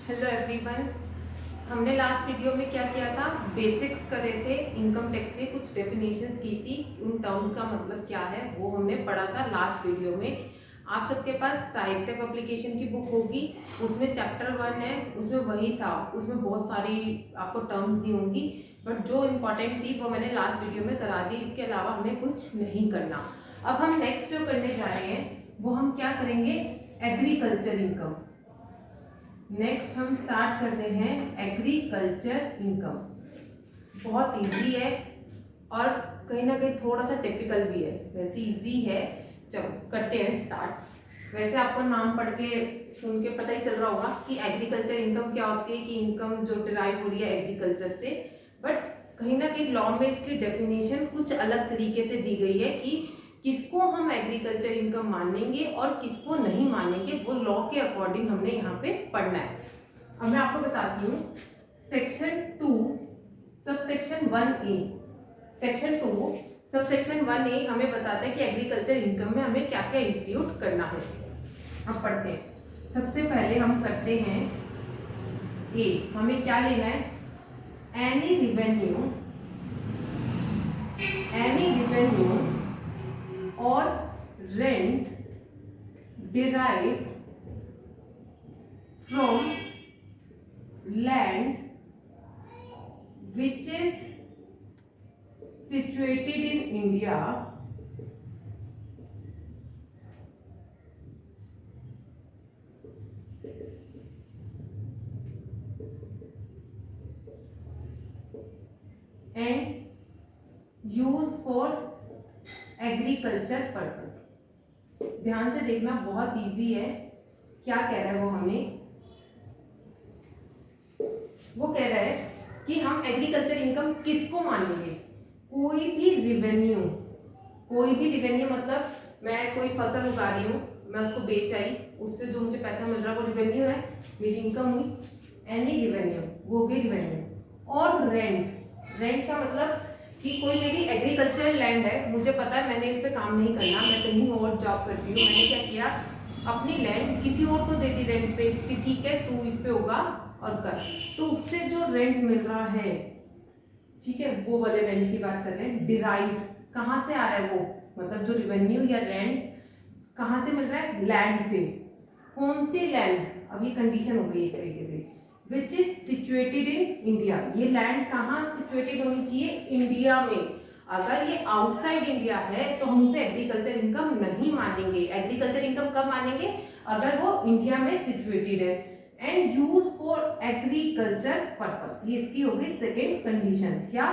Hello everyone. हमने last video में क्या किया था, बेसिक्स करे थे। इनकम टैक्स के कुछ डेफिनेशंस की थी, उन टर्म्स का मतलब क्या है वो हमने पढ़ा था लास्ट वीडियो में। आप सबके पास साहित्य पब्लिकेशन की बुक होगी, उसमें चैप्टर 1 है, उसमें वही था। उसमें बहुत सारी आपको टर्म्स दी होंगी, बट जो इम्पोर्टेंट थी वो मैंने लास्ट वीडियो में करा दी। इसके अलावा हमें कुछ नहीं करना। अब हम नेक्स्ट जो करने जा रहे हैं वो हम क्या करेंगे, एग्रीकल्चर इनकम। नेक्स्ट हम स्टार्ट कर रहे हैं एग्रीकल्चर इनकम। बहुत इजी है और कहीं ना कहीं थोड़ा सा टिपिकल भी है, वैसे इजी है। चलो करते हैं स्टार्ट। वैसे आपको नाम पढ़ के सुन के पता ही चल रहा होगा कि एग्रीकल्चर इनकम क्या होती है, कि इनकम जो डिराइव हो रही है एग्रीकल्चर से। बट कहीं ना कहीं लॉ में इसकी डेफिनेशन कुछ अलग तरीके से दी गई है कि किसको हम एग्रीकल्चर इनकम मानेंगे और किसको नहीं मानेंगे, वो लॉ के अकॉर्डिंग हमने यहाँ पे पढ़ना है। अब मैं आपको बताती हूँ, section 2 subsection 1A, section 2 subsection 1A हमें बताता है कि एग्रीकल्चर इनकम में हमें क्या क्या इंक्लूड करना है। अब पढ़ते हैं। सबसे पहले हम करते हैं ए, हमें क्या लेना है, एनी रिवेन्यू और rent derived from land which is situated in India and used for agriculture purpose. ध्यान से देखना, बहुत इजी है। क्या कह रहा है वो हमें, वो कह रहा है कि हम एग्रीकल्चर इनकम किसको मानेंगे, कोई भी रिवेन्यू मतलब मैं कोई फसल उगा रही हूँ, मैं उसको बेच आई, उससे जो मुझे पैसा मिल रहा है वो रिवेन्यू है, मेरी इनकम हुई। एनी रिवेन्यू वो हो गई रिवेन्यू। और रेंट का मतलब कि कोई मेरी एग्रीकल्चर लैंड है, मुझे पता है मैंने इस पे काम नहीं करना, मैं कहीं और जॉब करती हूँ, मैंने क्या किया, अपनी लैंड किसी और को दे दी रेंट पे कि ठीक है तू इस पे उगा और कर, तो उससे जो रेंट मिल रहा है, ठीक है, वो वाले रेंट की बात कर रहे हैं। डिराइव कहाँ से आ रहा है वो, मतलब जो रिवेन्यू या रेंट कहाँ से मिल रहा है, लैंड से। कौन सी लैंड, अब ये कंडीशन हो गई एक तरीके से, which is situated in India. ये लैंड कहाँ सिचुएटेड होनी चाहिए, इंडिया में। अगर ये आउटसाइड इंडिया है तो हम उसे एग्रीकल्चर इनकम नहीं मानेंगे। एग्रीकल्चर इनकम कब मानेंगे, अगर वो इंडिया में सिचुएटेड है। And use for agriculture purpose, ये इसकी हो गई सेकेंड कंडीशन। क्या,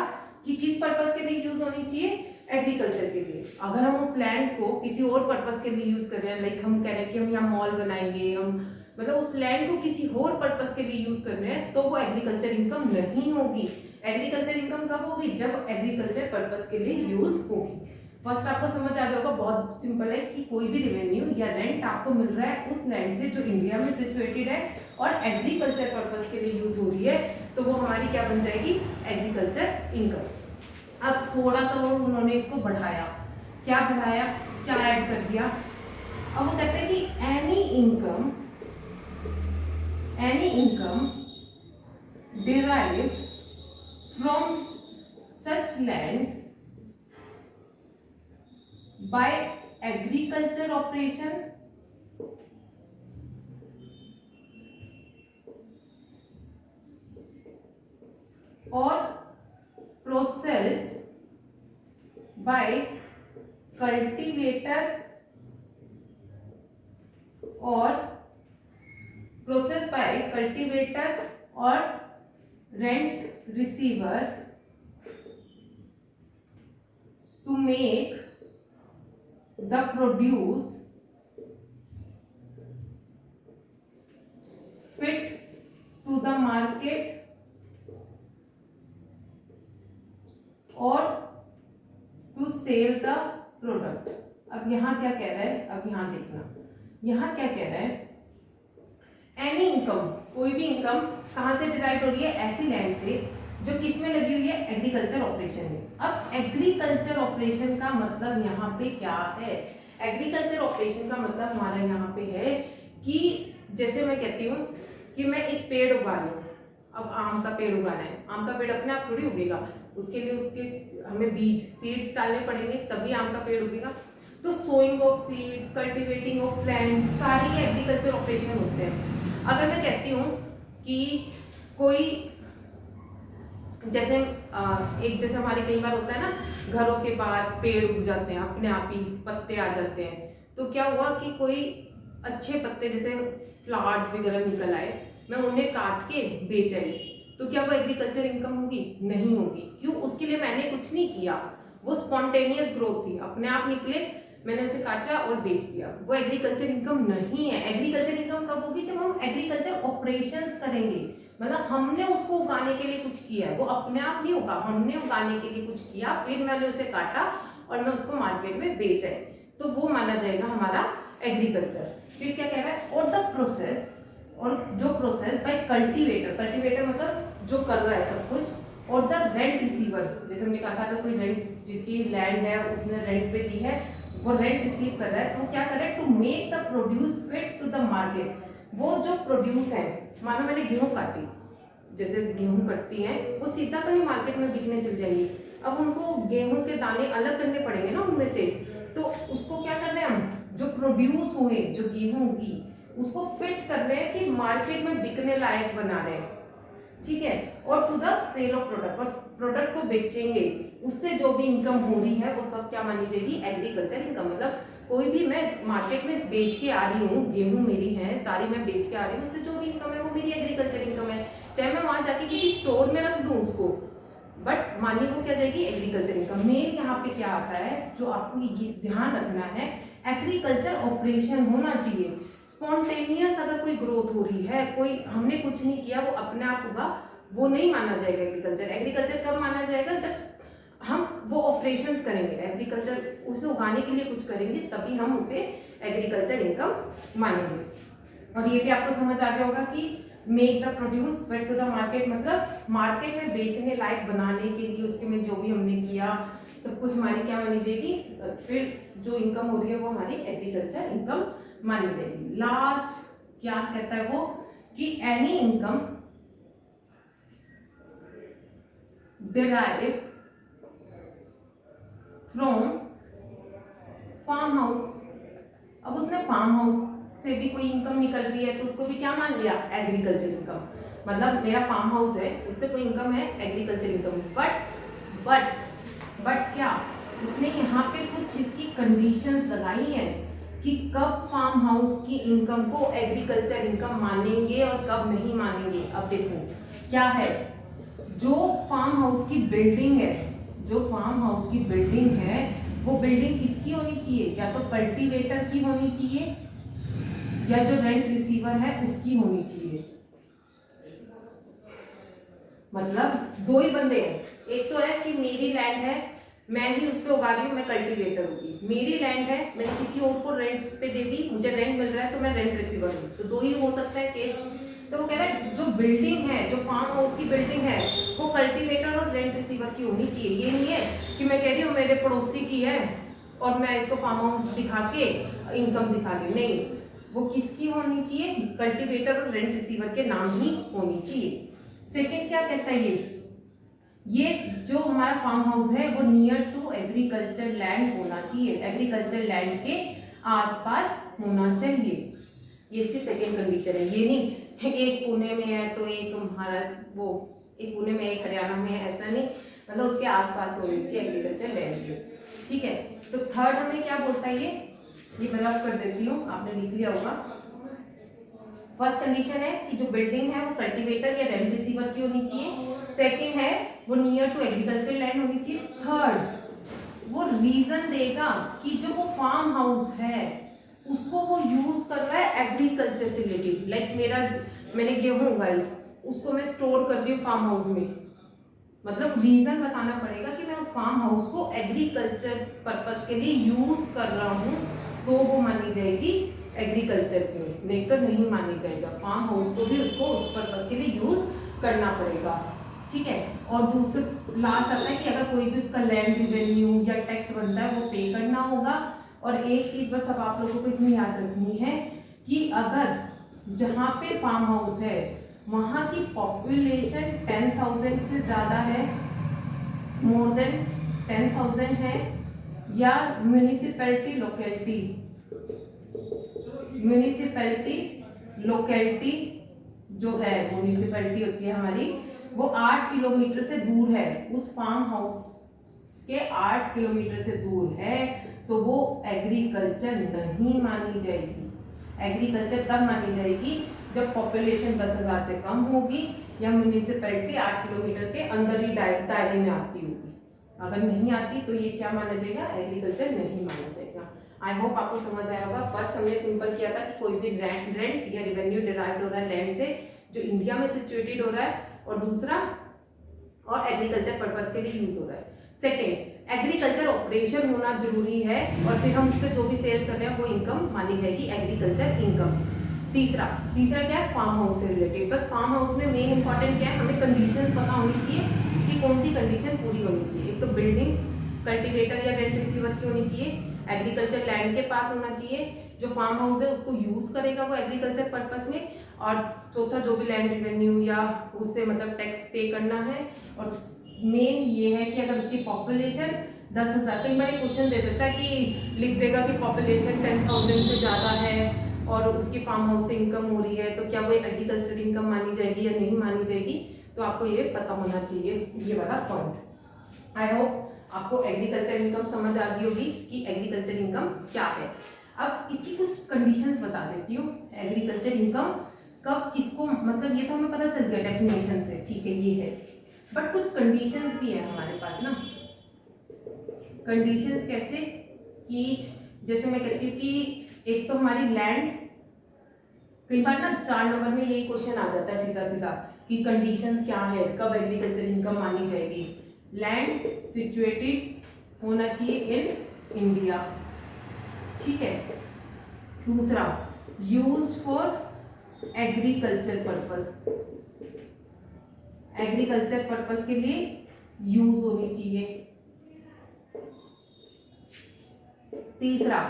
कि किस पर्पस के लिए यूज होनी चाहिए, एग्रीकल्चर के लिए। अगर हम उस लैंड को किसी और पर्पस के लिए यूज कर रहे हैं, लाइक हम कह रहे हैं कि हम यहाँ मॉल बनाएंगे, हम मतलब उस लैंड को किसी और पर्पस के लिए यूज कर रहे हैं, तो वो एग्रीकल्चर इनकम नहीं होगी। एग्रीकल्चर इनकम कब होगी, जब एग्रीकल्चर पर्पस के लिए यूज होगी। फर्स्ट आपको समझ आ गया होगा, बहुत सिंपल है कि कोई भी रेवेन्यू या रेंट आपको मिल रहा है उस लैंड से जो इंडिया में सिचुएटेड है और एग्रीकल्चर पर्पस के लिए यूज हो रही है, तो वो हमारी क्या बन जाएगी, एग्रीकल्चर इनकम। अब थोड़ा सा वो उन्होंने इसको बढ़ाया, क्या बढ़ाया, क्या ऐड कर दिया। अब वो कहते हैं कि any income derived from such land by agriculture operation or process by cultivator or rent receiver to make the produce fit to the market or to sell the product। अब यहाँ क्या कह रहा है, अब यहाँ देखना, यहाँ क्या कह रहा है, एनी इनकम, कोई भी इनकम कहाँ से डिराइव हो रही है, ऐसी लैंड से जो किस में लगी हुई है, एग्रीकल्चर ऑपरेशन में। अब एग्रीकल्चर ऑपरेशन का मतलब यहाँ पे क्या है, एग्रीकल्चर ऑपरेशन का मतलब हमारा यहाँ पे है कि जैसे मैं कहती हूँ कि मैं एक पेड़ उगा रही हूँ, अब आम का पेड़ उगाना है, आम का पेड़ अपने आप थोड़ी उगेगा, उसके लिए उसके हमें बीज सीड्स डालने पड़ेंगे तभी आम का पेड़ उगेगा। तो sowing of seeds, cultivating of land, सारी एग्रीकल्चर ऑपरेशन होते हैं। अगर मैं कहती हूँ कि कोई जैसे जैसे हमारे कई बार होता है ना, घरों के बाहर पेड़ उग जाते हैं अपने आप ही, पत्ते आ जाते हैं, तो क्या हुआ कि कोई अच्छे पत्ते जैसे फ्लावर्स वगैरह निकल आए, मैं उन्हें काट के बेच आई, तो क्या वो एग्रीकल्चर इनकम होगी? नहीं होगी। क्यों? उसके लिए मैंने कुछ नहीं किया, वो स्पॉन्टेनियस ग्रोथ थी, अपने आप निकले, मैंने उसे काटा और बेच दिया। वो एग्रीकल्चर इनकम नहीं है। एग्रीकल्चर इनकम कब होगी? जब हम एग्रीकल्चर ऑपरेशंस करेंगे, मतलब हमने उसको उगाने के लिए कुछ किया है, वो अपने आप नहीं उगा, हमने उगाने के लिए कुछ किया, फिर मैंने उसे काटा और मैं उसको मार्केट में बेच आई, तो वो माना जाएगा हमारा एग्रीकल्चर। फिर क्या कह रहा है? और द प्रोसेस, और जो प्रोसेस बाय कल्टीवेटर, कल्टीवेटर मतलब जो कर रहा है सब कुछ, और द रेंट रिसीवर, जैसे हमने कहा था अगर कोई रेंट, जिसकी लैंड है उसने रेंट पे दी है, वो रेंट रिसीव कर रहा है, तो क्या कर रहा है? To make the produce fit to the market. वो जो प्रोड्यूस है, मानो मैंने गेहूं काटी, जैसे गेहूं कटती हैं, वो सीधा तो नहीं मार्केट में बिकने चल जाएंगी, अब उनको गेहूं के दाने अलग करने पड़ेंगे ना उनमें से, तो उसको क्या कर रहे हैं हम, जो प्रोड्यूस हुए जो गेहूं की, उसको फिट कर रहे हैं कि मार्केट में बिकने लायक बना रहे हैं, ठीक है। और to the sale of product, और प्रोडक्ट को बेचेंगे, उससे जो भी इनकम हो रही है वो सब क्या मानी जाएगी? Agriculture income. मतलब कोई भी मैं मार्केट में बेच के आ रही हूँ, गेहूं मेरी है सारी, मैं बेच के आ रही हूँ, उससे जो भी इनकम है वो मेरी एग्रीकल्चर इनकम है, चाहे मैं वहां जाके किसी स्टोर में रख दूं उसको, बट मानी वो क्या जाएगी? Agriculture income. मेन यहाँ पे क्या आता है जो आपको ये ध्यान रखना है, एग्रीकल्चर ऑपरेशन होना चाहिए स्पॉन्टेनियस। अगर कोई ग्रोथ हो रही है, कोई हमने कुछ नहीं किया, वो अपने आप होगा, वो नहीं माना जाएगा एग्रीकल्चर। एग्रीकल्चर कब माना जाएगा? जब हम वो ऑपरेशंस करेंगे, एग्रीकल्चर उसे उगाने के लिए कुछ करेंगे, तभी हम उसे एग्रीकल्चर इनकम मानेंगे। और ये भी आपको समझ आ गया होगा कि make the produce fit to the market, मतलब मार्केट में बेचने लायक बनाने के लिए उसके में जो भी हमने किया सब कुछ हमारी क्या मानी जाएगी? फिर जो इनकम हो रही है वो हमारी एग्रीकल्चर इनकम मानी जाएगी। लास्ट क्या कहता है वो कि any income derive from farm house. अब उसने फार्म हाउस से भी कोई इनकम निकल रही है तो उसको भी क्या मान लिया? Agriculture income. मतलब मेरा फार्म हाउस है, उससे कोई इनकम है, एग्रीकल्चर इनकम। बट क्या उसने यहाँ पे कुछ इसकी कंडीशंस लगाई है कि कब फार्म हाउस की इनकम को एग्रीकल्चर इनकम मानेंगे और कब नहीं मानेंगे। अब देखो क्या है, जो फार्म हाउस की बिल्डिंग है, जो फार्म हाउस की बिल्डिंग है, वो बिल्डिंग किसकी होनी चाहिए? या तो कल्टीवेटर की होनी चाहिए या जो रेंट रिसीवर है उसकी होनी चाहिए। मतलब दो ही बंदे हैं, एक तो है कि मेरी लैंड है, मैं ही उस पर उगा रही हूँ, मैं कल्टीवेटर होगी, मेरी लैंड है, मैंने किसी और को रेंट पे दे दी, मुझे रेंट मिल रहा है तो मैं रेंट रिसीवर हूँ, तो दो ही हो सकता है केस। तो वो कह रहा है जो बिल्डिंग है, जो फार्म हाउस की बिल्डिंग है, वो कल्टीवेटर और रेंट रिसीवर की होनी चाहिए। ये नहीं है कि मैं कह रही हूँ मेरे पड़ोसी की है और मैं इसको फार्म हाउस दिखा के इनकम दिखा दी, नहीं, वो किसकी होनी चाहिए? कल्टीवेटर और रेंट रिसीवर के नाम ही होनी चाहिए। सेकेंड क्या कहता है ये जो हमारा फार्म हाउस है वो नियर टू एग्रीकल्चर लैंड होना चाहिए, एग्रीकल्चर लैंड के आसपास होना चाहिए। ये इसकी सेकेंड कंडीशन है। ये नहीं एक पुणे में है तो एक हमारा वो एक पुणे में एक हरियाणा में है, ऐसा नहीं, मतलब उसके आसपास होनी चाहिए एग्रीकल्चर लैंड के, ठीक है। तो थर्ड हमें क्या बोलता है ये मैं रफ कर देती हूँ, आपने लिख लिया होगा। फर्स्ट कंडीशन है कि जो बिल्डिंग है वो कल्टीवेटर या रेंट रिसीवर की होनी चाहिए। सेकंड है वो नियर टू एग्रीकल्चर लैंड होनी चाहिए। थर्ड वो रीजन देगा कि जो वो फार्म हाउस है उसको वो यूज कर रहा है एग्रीकल्चर से रिलेटेड। लाइक मैंने गेहूं उगाई, उसको मैं स्टोर कर रही हूँ फार्म हाउस में, मतलब रीजन बताना पड़ेगा कि मैं उस फार्म हाउस को एग्रीकल्चर पर्पस के लिए यूज कर रहा हूँ, तो वो मानी जाएगी एग्रीकल्चर में, नहीं तो नहीं मानी जाएगा। फार्म हाउस को भी उसको उस पर्पस के लिए यूज करना पड़ेगा, ठीक है। और दूसरा लास्ट आता है कि अगर कोई भी उसका लैंड रिवेन्यू या टैक्स बनता है वो पे करना होगा। और एक चीज बस अब आप लोगों को इसमें याद रखनी है कि अगर जहाँ पे फार्म हाउस है वहाँ की पॉपुलेशन 10,000 से ज़्यादा है, मोर देन 10,000 है, या म्यूनिसिपैलिटी लोकेलिटी जो है, म्यूनिसिपैलिटी होती है हमारी, वो 8 किलोमीटर से दूर है, उस फार्म हाउस के 8 किलोमीटर से दूर है, तो वो एग्रीकल्चर नहीं मानी जाएगी। एग्रीकल्चर तब मानी जाएगी जब पॉपुलेशन 10,000 से कम होगी या म्यूनिसिपैलिटी 8 किलोमीटर के अंदर ही दायरे में आती होगी। अगर नहीं आती तो ये क्या माना जाएगा, एग्रीकल्चर नहीं माना जाएगा। आई होप आपको समझ आया होगा। फर्स्ट हमने सिंपल किया था कि कोई भी रेंट या रेवेन्यू डिराइव्ड हो रहा है लैंड से जो इंडिया में सिचुएटेड हो रहा है, और दूसरा और एग्रीकल्चर पर्पस के लिए यूज हो रहा है। सेकेंड, एग्रीकल्चर ऑपरेशन होना जरूरी है, और फिर हम उससे जो भी सेल कर रहे हैं वो इनकम मानी जाएगी एग्रीकल्चर इनकम। तीसरा क्या है, फार्म हाउस से रिलेटेड। बस फार्म हाउस में मेन इंपॉर्टेंट क्या है, हमें कंडीशंस पता होनी चाहिए कि कौन सी कंडीशन पूरी होनी चाहिए। एक तो बिल्डिंग कल्टीवेटर या रेंट रिसीवर की होनी चाहिए, एग्रीकल्चर लैंड के पास होना चाहिए, जो फार्म हाउस है उसको यूज करेगा वो एग्रीकल्चर पर्पस में, और चौथा जो भी लैंड रेवेन्यू या उससे मतलब टैक्स पे करना है। और मेन ये है कि अगर उसकी पॉपुलेशन 10,000, कई बार क्वेश्चन दे देता है कि लिख देगा कि पॉपुलेशन 10,000 से ज़्यादा है और उसकी फार्म हाउस से इनकम हो रही है, तो क्या वो एग्रीकल्चर इनकम मानी जाएगी या नहीं मानी जाएगी। तो आपको ये पता होना चाहिए, ये वाला पॉइंट। आई होप आपको एग्रीकल्चर इनकम समझ आ गई होगी कि एग्रीकल्चर इनकम क्या है। अब इसकी कुछ कंडीशंस बता देती हूँ। एग्रीकल्चर इनकम कब किसको, मतलब ये तो हमें पता चल गया डेफिनेशन से, ठीक है ये है, बट कुछ कंडीशंस भी है हमारे पास ना। कंडीशंस कैसे, कि जैसे मैं कहती हूँ कि एक तो हमारी लैंड, कई बार ना 4 नंबर में यही क्वेश्चन आ जाता है सीधा सीधा कि कंडीशंस क्या है, कब एग्रीकल्चर इनकम मानी जाएगी। लैंड सिचुएटेड होना चाहिए इन इंडिया, ठीक है। दूसरा, used for agriculture purpose, agriculture purpose के लिए यूज होनी चाहिए। तीसरा,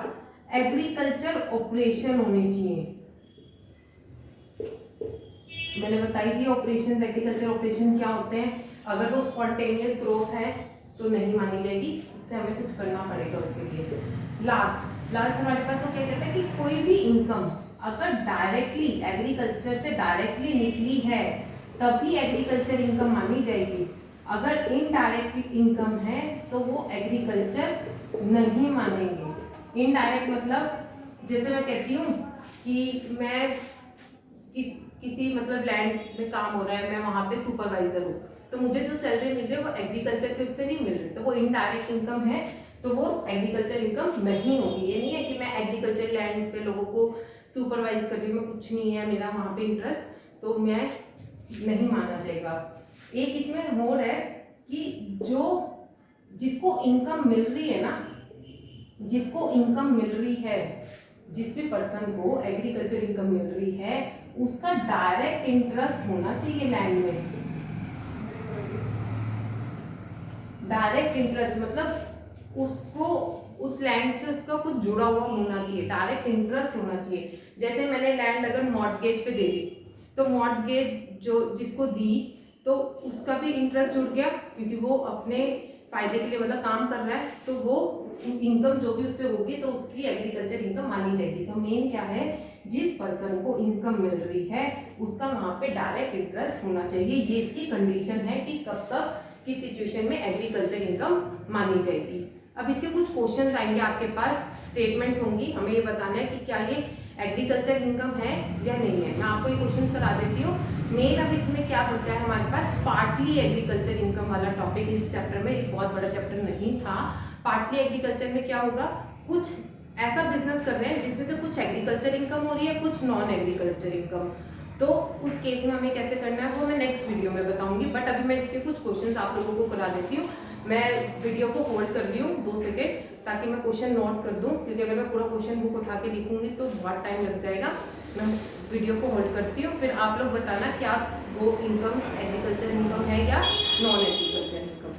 एग्रीकल्चर ऑपरेशन होने चाहिए। मैंने बताई थी ऑपरेशन, एग्रीकल्चर ऑपरेशन क्या होते हैं। अगर वो स्पॉन्टेनियस ग्रोथ है तो नहीं मानी जाएगी, उससे हमें कुछ करना पड़ेगा उसके लिए। लास्ट हमारे पास वो क्या कहते हैं कि कोई भी इनकम अगर डायरेक्टली एग्रीकल्चर से डायरेक्टली निकली है तभी एग्रीकल्चर इनकम मानी जाएगी। अगर इनडायरेक्ट इनकम है तो वो एग्रीकल्चर नहीं मानेंगे। इनडायरेक्ट मतलब जैसे मैं कहती हूँ कि मैं किसी मतलब लैंड में काम हो रहा है, मैं वहाँ पे सुपरवाइजर हूँ, तो मुझे जो सैलरी मिल रही है वो एग्रीकल्चर के उससे नहीं मिल रही, तो वो इनडायरेक्ट इनकम है, तो वो एग्रीकल्चर इनकम नहीं होगी। ये नहीं है कि मैं एग्रीकल्चर लैंड पे लोगों को सुपरवाइज कर रही हूँ, मैं कुछ नहीं है मेरा वहाँ पे इंटरेस्ट, तो मैं नहीं माना जाएगा। एक इसमें और है कि जो जिसको इनकम मिल रही है ना, जिसको इनकम मिल रही है, जिस भी पर्सन को एग्रीकल्चर इनकम मिल रही है उसका डायरेक्ट इंटरेस्ट होना चाहिए लैंड में। डायरेक्ट इंटरेस्ट मतलब उसको उस लैंड से उसका कुछ जुड़ा हुआ होना चाहिए, डायरेक्ट इंटरेस्ट होना चाहिए। जैसे मैंने लैंड अगर मॉर्टगेज पे दे दी तो मॉर्टगेज जो जिसको दी तो उसका भी इंटरेस्ट जुड़ गया, क्योंकि वो अपने फायदे के लिए मतलब काम कर रहा है, तो वो इनकम जो भी उससे होगी तो उसकी एग्रीकल्चर इनकम मानी जाएगी। तो मेन क्या है, जिस पर्सन को इनकम मिल रही है उसका वहां पे डायरेक्ट इंटरेस्ट होना चाहिए। ये इसकी कंडीशन है कि कब तक किस सिचुएशन में एग्रीकल्चर इनकम मानी जाएगी। अब इसके कुछ क्वेश्चंस आएंगे आपके पास, स्टेटमेंट्स होंगी, हमें ये बताना है कि क्या ये एग्रीकल्चर इनकम है या नहीं है। मैं आपको ये क्वेश्चंस करा देती हूँ। मेन अब इसमें क्या बचा है हमारे पास, पार्टली एग्रीकल्चर इनकम वाला टॉपिक इस चैप्टर में, एक बहुत बड़ा चैप्टर नहीं था। पार्टली एग्रीकल्चर में क्या होगा, कुछ ऐसा बिजनेस कर रहे हैं जिसमें से कुछ एग्रीकल्चर इनकम हो रही है, कुछ नॉन एग्रीकल्चर इनकम, तो उस केस में हमें कैसे करना है वो मैं नेक्स्ट वीडियो में बताऊंगी। बट अभी मैं इसके कुछ क्वेश्चंस आप लोगों को करा देती हूँ। मैं वीडियो को होल्ड कर रही हूँ 2 सेकेंड, ताकि मैं क्वेश्चन नोट कर दूँ, क्योंकि अगर मैं पूरा क्वेश्चन बुक उठा के लिखूंगी तो बहुत टाइम लग जाएगा। मैं वीडियो को होल्ड करती हूँ, फिर आप लोग बताना क्या वो इनकम एग्रीकल्चर इनकम है या non agriculture income.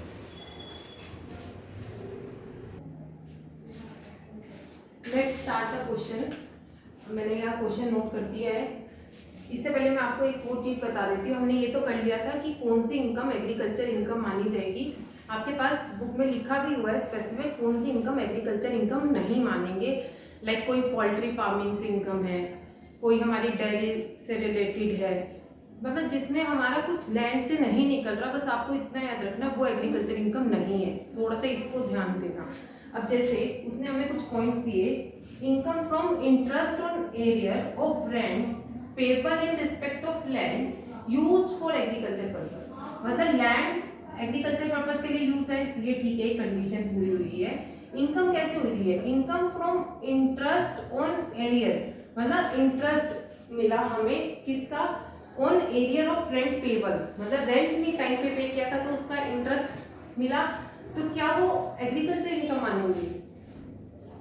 Let's start the question. मैंने यहाँ क्वेश्चन नोट कर दिया है। इससे पहले मैं आपको एक और चीज़ बता देती हूँ। हमने ये तो कर लिया था कि कौन सी इनकम एग्रीकल्चर इनकम मानी जाएगी। आपके पास बुक में लिखा भी हुआ है स्पेसिफिक कौन सी इनकम एग्रीकल्चर इनकम नहीं मानेंगे। लाइक कोई पोल्ट्री फार्मिंग से इनकम है, कोई हमारी डेयरी से रिलेटेड है, मतलब जिसमें हमारा कुछ लैंड से नहीं निकल रहा, बस आपको इतना याद रखना वो एग्रीकल्चर इनकम नहीं है। थोड़ा सा इसको ध्यान देना। अब जैसे उसने हमें कुछ पॉइंट्स दिए, income from interest on arrear of rent paper in respect of land used for agriculture purpose, मतलब लैंड एग्रीकल्चर पर्पस के लिए यूज है, ये ठीक है, कंडीशन पूरी हुई है। इनकम कैसे हो रही है, income from interest on arrear, मतलब इंटरेस्ट मिला हमें किसका, on arrear of rent payable, मतलब रेंट नहीं टाइम पे किया था तो उसका इंटरेस्ट मिला, तो क्या वो एग्रीकल्चर इनकम मानेंगे,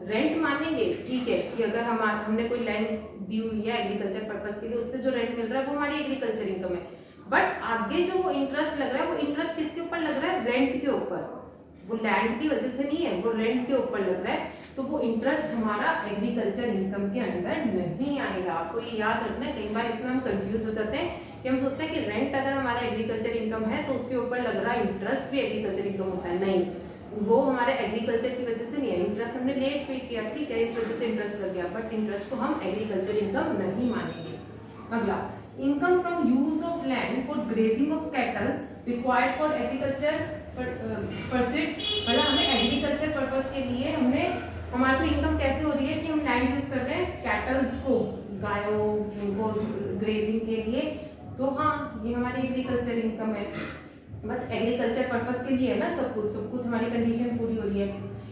रेंट मानेंगे। ठीक है कि अगर हमने कोई लैंड दी हुई है एग्रीकल्चर पर्पस के लिए, उससे जो रेंट मिल रहा है वो हमारी एग्रीकल्चर इनकम है। बट आगे जो वो इंटरेस्ट लग रहा है वो इंटरेस्ट किसके ऊपर लग रहा है, रेंट के ऊपर, वो लैंड की वजह से नहीं है, वो रेंट के ऊपर लग रहा है, तो वो इंटरेस्ट हमारा एग्रीकल्चर इनकम के अंदर नहीं आएगा। आपको ये याद रखना है। कई बार इसमें हम कंफ्यूज हो जाते हैं कि हम सोचते हैं कि रेंट अगर हमारा एग्रीकल्चर इनकम है तो उसके ऊपर लग रहा इंटरेस्ट भी एग्रीकल्चर इनकम होता है, नहीं, वो हमारे एग्रीकल्चर की वजह से नहीं है। इंटरेस्ट हमने लेट पे किया, ठीक है, इस वजह से इंटरेस्ट लग गया, बट इंटरेस्ट को हम एग्रीकल्चर इनकम नहीं मानेंगे। अगला, income from use of land for grazing of cattle required for agriculture pursuit, मतलब हमें एग्रीकल्चर पर्पस के लिए हमारे को इनकम कैसे हो रही है कि हम लैंड यूज कर रहे हैं कैटल्स को, गायों को ग्रेजिंग के लिए, तो हाँ ये हमारी एग्रीकल्चर इनकम है। बस एग्रीकल्चर पर्पस के लिए है ना, सब कुछ हमारी कंडीशन पूरी हो रही है।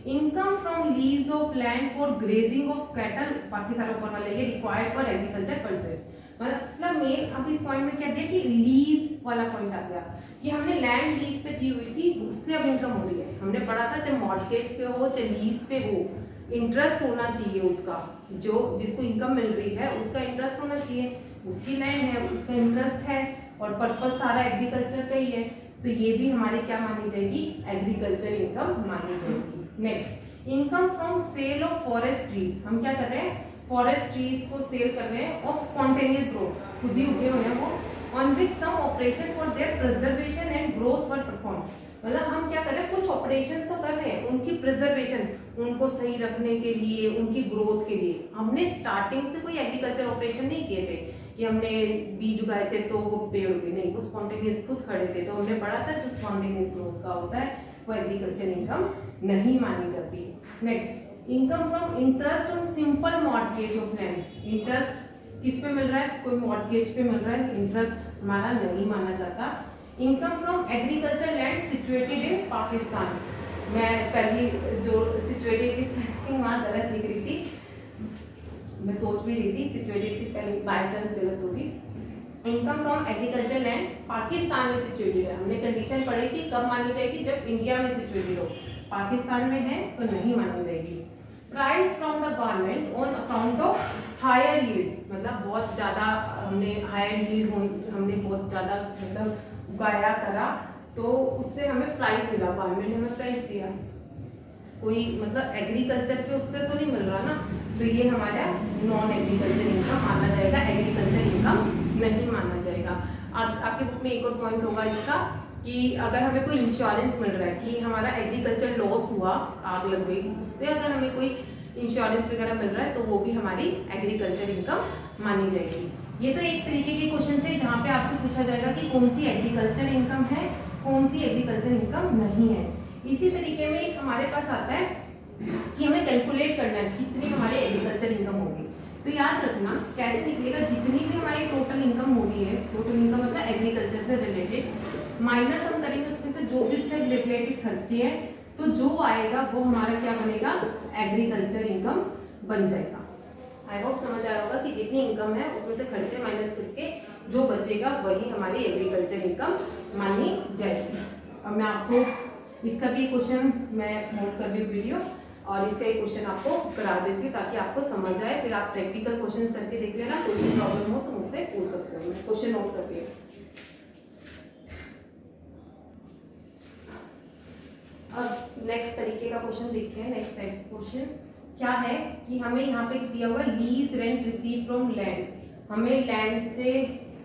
Income from lease of land for grazing of cattle, बाकी सारे ऊपर वाले ये रिक्वायर्ड फॉर एग्रीकल्चर परचेज, मतलब मेन अब इस पॉइंट में क्या दिया कि लीज वाला पॉइंट आ गया कि हमने लैंड लीज पे दी हुई थी, उससे अब इनकम हो रही है। हमने पढ़ा था चाहे मॉर्टगेज पे हो चाहे लीज पे हो, इंटरेस्ट होना चाहिए उसका, जो जिसको इनकम मिल रही है उसका इंटरेस्ट होना चाहिए, उसकी लैंड है उसका इंटरेस्ट है और पर्पस सारा एग्रीकल्चर का ही है, तो ये भी हमारी क्या मानी जाएगी, एग्रीकल्चर इनकम मानी जाएगी। Next, income from sale of forest tree, हम क्या कर रहे हैं, फॉरेस्ट ट्रीज को सेल कर रहे हैं ऑफ स्पॉन्टेनियस ग्रोथ, खुद ही उगे हुए हैं वो, on which some operation for their preservation and growth were perform, मतलब हम क्या कर रहे हैं, कुछ ऑपरेशंस तो कर रहे हैं उनकी प्रिजर्वेशन, उनको सही रखने के लिए, उनकी ग्रोथ के लिए। हमने स्टार्टिंग से कोई एग्रीकल्चर ऑपरेशन नहीं किए थे कि हमने बीज उगाए थे तो वो पेड़ उगे, नहीं, वो स्पॉन्टेनियस खुद खड़े थे, तो हमने पढ़ा था जो स्पॉन्टेनियस ग्रोथ का होता है वो एग्रीकल्चर इनकम नहीं मानी जाती। Next, income from interest on simple mortgage of land, interest किस पे मिल रहा है, कोई मॉर्टगेज पे मिल रहा है, इंटरेस्ट हमारा नहीं माना जाता। Income from agriculture land situated in Pakistan, मैं पहली जो सिचुएटेड की स्पेलिंग वहाँ गलत लिख रही थी, मैं सोच भी रही थी सिचुएटेड की स्पेलिंग बाय चांस गलत होगी। Income from agriculture land Pakistan में सिचुएटेड है, हमने कंडीशन पढ़ी थी कब मानी जाएगी, जब इंडिया में सिचुएटेड हो, पाकिस्तान में है तो नहीं मानी जाएगी। Price from the government on account of higher yield, मतलब बहुत ज़्यादा हमने हायर यील्ड हमने बहुत ज़्यादा मतलब उगाया करा तो उससे हमें प्राइस मिला, गवर्नमेंट ने हमें प्राइस दिया, कोई मतलब एग्रीकल्चर पे उससे तो नहीं मिल रहा ना, तो ये हमारा नॉन एग्रीकल्चर इनकम माना जाएगा, एग्रीकल्चर इनकम नहीं माना जाएगा। आपके बुक में एक और पॉइंट होगा इसका कि अगर हमें कोई इंश्योरेंस मिल रहा है कि हमारा एग्रीकल्चर लॉस हुआ, आग लग गई, उससे अगर हमें कोई इंश्योरेंस वगैरह मिल रहा है तो वो भी हमारी एग्रीकल्चर इनकम मानी जाएगी। ये तो एक तरीके के क्वेश्चन थे जहाँ पे आपसे पूछा जाएगा कि कौन सी एग्रीकल्चर इनकम है, कौन सी एग्रीकल्चर इनकम नहीं है। इसी तरीके में एक हमारे पास आता है कि हमें कैलकुलेट करना है कितनी हमारी एग्रीकल्चर इनकम होगी, तो याद रखना कैसे निकलेगा, जितनी भी हमारी टोटल इनकम हो रही है, टोटल इनकम मतलब एग्रीकल्चर से रिलेटेड, माइनस हम करेंगे उसमें से जो भी उससे रिलेटेड खर्चे हैं, तो जो आएगा वो हमारा क्या बनेगा, एग्रीकल्चर इनकम बन जाएगा। आई होप समझ आया होगा कि जितनी इनकम है उसमें से खर्चे माइनस करके जो बचेगा वही हमारी एग्रीकल्चर इनकम मानी जाएगी। अब मैं आपको इसका भी क्वेश्चन मैं नोट कर रही हूँ वीडियो, और इसका एक क्वेश्चन आपको करा देती हूँ ताकि आपको समझ आए, फिर आप प्रैक्टिकल क्वेश्चन करके देख लेना, कोई भी प्रॉब्लम हो तो मुझसे पूछ सकते हो। मैं क्वेश्चन नोट कर रही हूँ। अब नेक्स्ट तरीके का क्वेश्चन देखते हैं। नेक्स्ट टाइप क्वेश्चन क्या है कि हमें यहाँ पे दिया हुआ lease rent receive from land, हमें लैंड से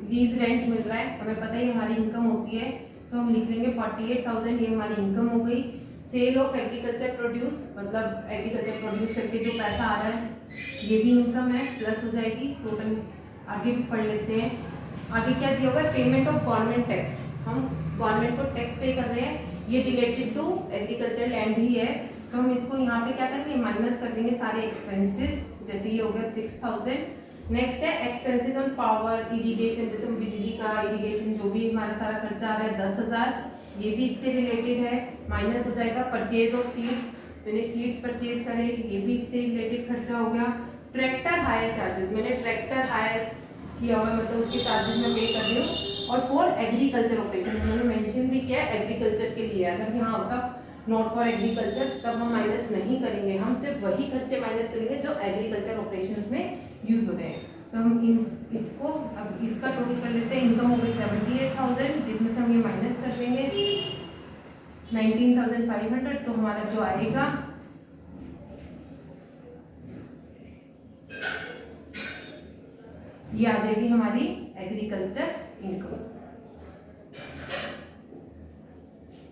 लीज रेंट मिल रहा है, हमें पता ही हमारी इनकम होती है, तो हम लिख लेंगे 48,000, ये हमारी इनकम हो गई। सेल ऑफ एग्रीकल्चर प्रोड्यूस, मतलब एग्रीकल्चर प्रोड्यूस करके जो पैसा आ रहा है ये भी इनकम है, प्लस हो जाएगी टोटल। आगे भी पढ़ लेते हैं। आगे क्या दिया हुआ है, पेमेंट ऑफ गवर्नमेंट टैक्स, हम गवर्नमेंट को टैक्स पे कर रहे हैं, ये रिलेटेड टू एग्रीकल्चर लैंड ही है, तो हम इसको यहाँ पे क्या करेंगे, माइनस कर देंगे सारे एक्सपेंसेस, जैसे ये हो गया 6,000। नेक्स्ट है एक्सपेंसेस ऑन पावर इरिगेशन, जैसे बिजली का इरिगेशन जो भी हमारा सारा खर्चा आ रहा है 10,000, ये भी इससे रिलेटेड है, माइनस हो जाएगा। परचेज ऑफ सीड्स, मैंने सीड्स परचेज करे, ये भी इससे रिलेटेड खर्चा हो गया। ट्रैक्टर हायर चार्जेस, मैंने ट्रैक्टर हायर किया हुआ, मतलब उसके चार्जेस मैं पे कर रही हूँ। और फॉर एग्रीकल्चर ऑपरेशन मैंने मेंशन भी किया है, एग्रीकल्चर के लिए, अगर यहाँ होता नॉट फॉर एग्रीकल्चर तब हम माइनस नहीं करेंगे, हम सिर्फ वही खर्चे माइनस करेंगे जो एग्रीकल्चर ऑपरेशंस में यूज हो रहे हैं। तो हम इसको अब इसका टोटल कर लेते हैं। इनकम हो गई 78,000, जिसमें से हम ये माइनस कर देंगे 19,500, तो हमारा जो आएगा ये आ जाएगी हमारी एग्रीकल्चर इनकम।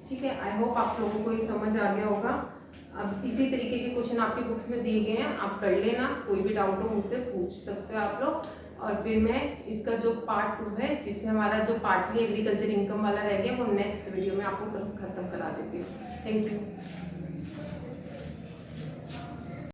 ठीक है, आई होप आप लोगों को ये समझ आ गया होगा। अब इसी तरीके के क्वेश्चन आपकी बुक्स में दिए गए हैं, आप कर लेना, कोई भी डाउट हो मुझसे पूछ सकते हो आप लोग। और फिर मैं इसका जो पार्ट 2 है, जिसमें हमारा जो पार्टली एग्रीकल्चर इनकम वाला रह गया, वो नेक्स्ट वीडियो में आपको खत्म करा देती हूँ। Thank you.